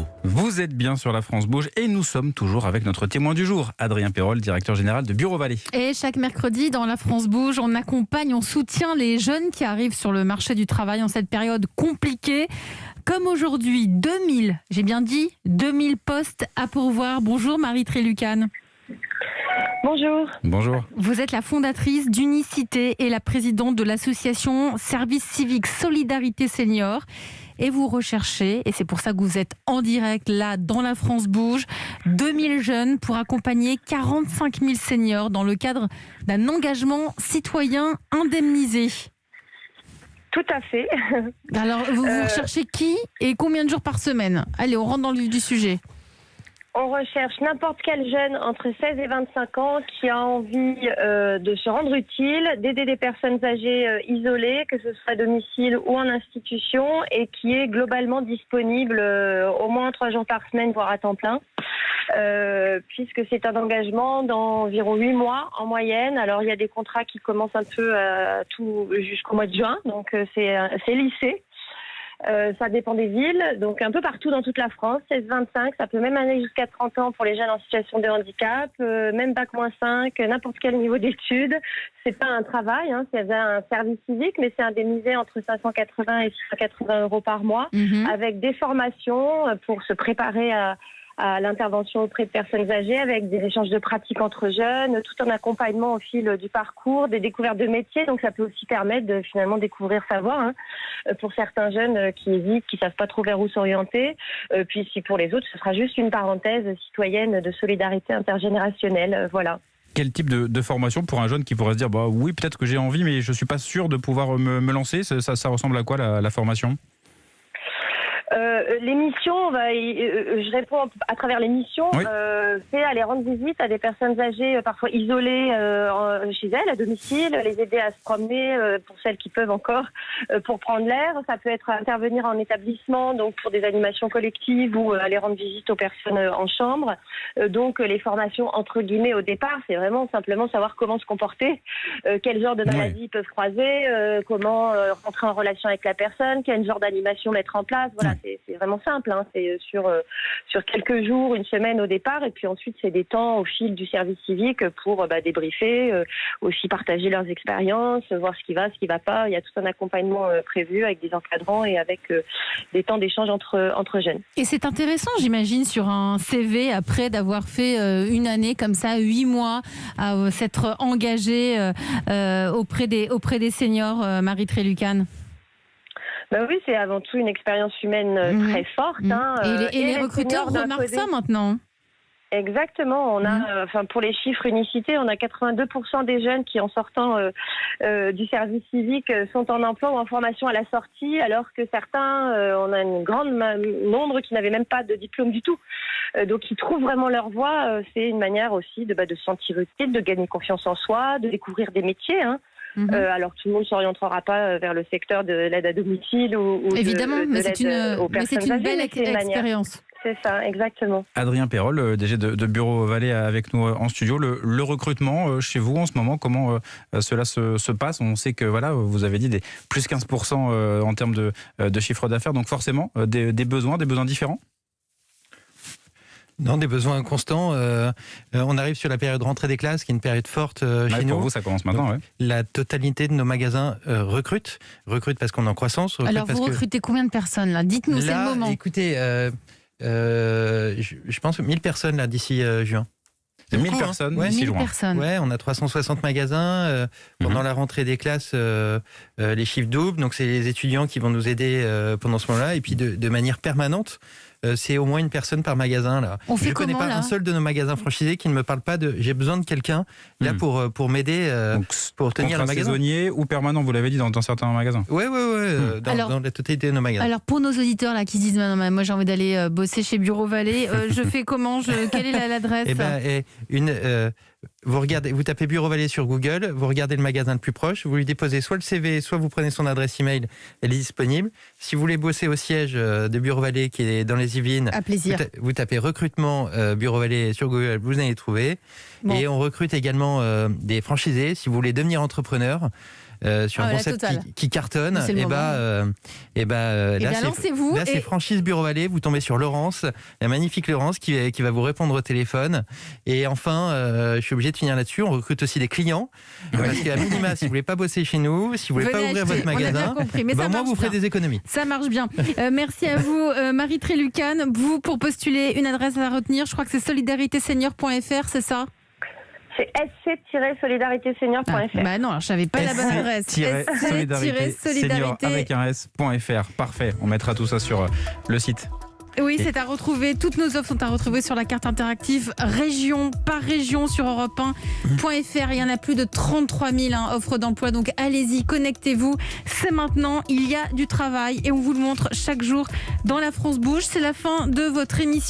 Radio. Vous êtes bien sur la France Bouge et nous sommes toujours avec notre témoin du jour, Adrien Perrol, directeur général de Bureau Vallée. Et chaque mercredi, dans la France Bouge, on accompagne, on soutient les jeunes qui arrivent sur le marché du travail en cette période compliquée. Comme aujourd'hui, 2000, j'ai bien dit, 2000 postes à pourvoir. Bonjour Marie Trélucane. Bonjour. Bonjour. Vous êtes la fondatrice d'Unicité et la présidente de l'association Service Civique Solidarité Senior. Et vous recherchez, et c'est pour ça que vous êtes en direct là dans la France Bouge, 2000 jeunes pour accompagner 45 000 seniors dans le cadre d'un engagement citoyen indemnisé. Tout à fait. Alors, vous recherchez qui et combien de jours par semaine? Allez, on rentre dans le vif du sujet. On recherche n'importe quel jeune entre 16 et 25 ans qui a envie de se rendre utile, d'aider des personnes âgées isolées, que ce soit à domicile ou en institution, et qui est globalement disponible au moins 3 jours par semaine, voire à temps plein, puisque c'est un engagement d'environ 8 mois en moyenne. Alors il y a des contrats qui commencent un peu tout jusqu'au mois de juin, donc c'est lycée. Ça dépend des villes, donc un peu partout dans toute la France, 16-25, ça peut même aller jusqu'à 30 ans pour les jeunes en situation de handicap, même bac-5, n'importe quel niveau d'études. C'est pas un travail, c'est un service civique, mais c'est indemnisé entre 580 et 680 euros par mois, avec des formations pour se préparer à l'intervention auprès de personnes âgées, avec des échanges de pratiques entre jeunes, tout en accompagnement au fil du parcours, des découvertes de métiers. Donc ça peut aussi permettre de finalement découvrir sa voie pour certains jeunes qui hésitent, qui savent pas trop vers où s'orienter. Puis si pour les autres, ce sera juste une parenthèse citoyenne de solidarité intergénérationnelle. Voilà. Quel type de formation pour un jeune qui pourrait se dire oui, peut-être que j'ai envie, mais je suis pas sûr de pouvoir me lancer. Ça ressemble à quoi la formation? L'émission, je réponds à travers l'émission, oui. C'est aller rendre visite à des personnes âgées parfois isolées chez elles, à domicile, les aider à se promener pour celles qui peuvent encore, pour prendre l'air. Ça peut être intervenir en établissement, donc pour des animations collectives ou aller rendre visite aux personnes en chambre. Donc les formations entre guillemets au départ, c'est vraiment simplement savoir comment se comporter, quel genre de maladies peuvent croiser, comment rentrer en relation avec la personne, quel genre d'animation mettre en place. Voilà. C'est vraiment simple, c'est sur quelques jours, une semaine au départ, et puis ensuite c'est des temps au fil du service civique pour débriefer, aussi partager leurs expériences, voir ce qui va pas. Il y a tout un accompagnement prévu avec des encadrants et avec des temps d'échange entre jeunes. Et c'est intéressant, j'imagine, sur un CV, après d'avoir fait une année comme ça, 8 mois, à s'être engagé auprès des seniors, Marie Trélucane. Oui, c'est avant tout une expérience humaine très forte. Et les recruteurs remarquent ça maintenant. Exactement. On a, pour les chiffres Unicité, on a 82% des jeunes qui, en sortant du service civique, sont en emploi ou en formation à la sortie, alors que certains, on a une grande nombre qui n'avaient même pas de diplôme du tout. Donc, ils trouvent vraiment leur voie. C'est une manière aussi de se sentir utile, de gagner confiance en soi, de découvrir des métiers. Alors tout le monde ne s'orientera pas vers le secteur de l'aide à domicile ou évidemment, mais c'est une belle expérience. C'est ça, exactement. Adrien Perrol, DG de Bureau Vallée avec nous en studio. Le recrutement chez vous en ce moment, comment cela se passe? On sait que vous avez dit des plus 15% en termes de chiffre d'affaires, donc forcément des besoins différents? Non, des besoins constants. On arrive sur la période rentrée des classes, qui est une période forte chez nous. Pour vous, ça commence maintenant. La totalité de nos magasins recrute parce qu'on est en croissance. Alors, vous recrutez combien de personnes là? Dites-nous, c'est le moment. Écoutez, je pense 1000 personnes là d'ici juin. 1000 personnes d'ici juin. Ouais, on a 360 magasins. Pendant la rentrée des classes, les chiffres doublent. Donc, c'est les étudiants qui vont nous aider pendant ce moment-là. Et puis, de manière permanente, c'est au moins une personne par magasin là. Je ne connais pas un seul de nos magasins franchisés qui ne me parle pas de j'ai besoin de quelqu'un là pour m'aider pour tenir le magasin. Saisonnier ou permanent, vous l'avez dit, dans certains magasins. Oui, dans la totalité de nos magasins. Alors pour nos auditeurs là qui se disent moi j'ai envie d'aller bosser chez Bureau Vallée, je fais comment? Quelle est l'adresse? Vous tapez Bureau Vallée sur Google, vous regardez le magasin le plus proche, vous lui déposez soit le CV, soit vous prenez son adresse email, elle est disponible. Si vous voulez bosser au siège de Bureau Vallée qui est dans les Yvelines, à plaisir. Vous tapez recrutement Bureau Vallée sur Google, vous allez trouver. Et on recrute également des franchisés. Si vous voulez devenir entrepreneur, sur un concept qui cartonne. C'est le moment. Là, lancez-vous. Là, c'est franchise Bureau Vallée. Vous tombez sur Laurence, la magnifique Laurence qui va vous répondre au téléphone. Et enfin, je suis obligé de finir là-dessus. On recrute aussi des clients. Parce qu'à minima, si vous voulez pas bosser chez nous, si vous voulez pas ouvrir votre magasin, moi, vous ferez des économies. Ça marche bien. Merci à vous, Marie Trélucan. Vous, pour postuler, une adresse à retenir, je crois que c'est solidaritéssenior.fr, c'est ça ? C'est sc-solidaritéssenior.fr. Bah non, je savais pas la bonne adresse. sc-solidarité avec un s.fr. Parfait. On mettra tout ça sur le site. Oui, c'est à retrouver. Toutes nos offres sont à retrouver sur la carte interactive région par région sur europe1.fr. Il y en a plus de 33 000 offres d'emploi. Donc allez-y, connectez-vous. C'est maintenant. Il y a du travail et on vous le montre chaque jour dans La France Bouge. C'est la fin de votre émission.